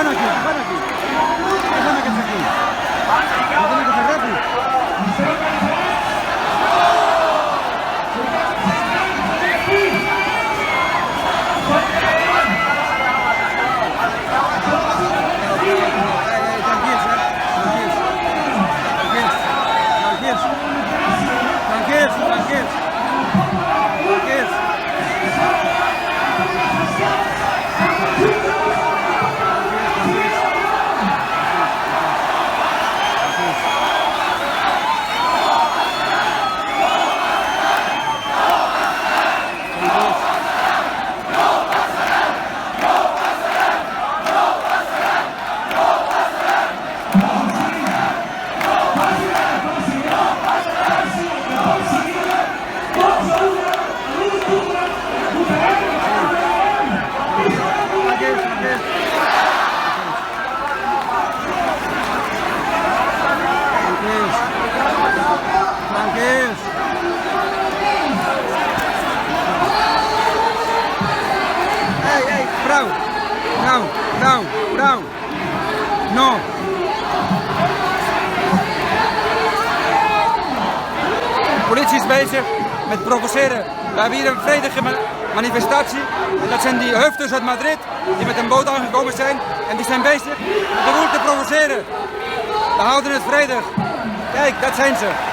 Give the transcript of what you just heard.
Van aquí, van aquí. Déjame que esté aquí. No tiene que ser rápido. Brown. No. De politie is bezig met provoceren. We hebben hier een vredige manifestatie. Dat zijn die hufters uit Madrid die met een boot aangekomen zijn. En die zijn bezig met de boel te provoceren. We houden het vredig. Kijk, dat zijn ze.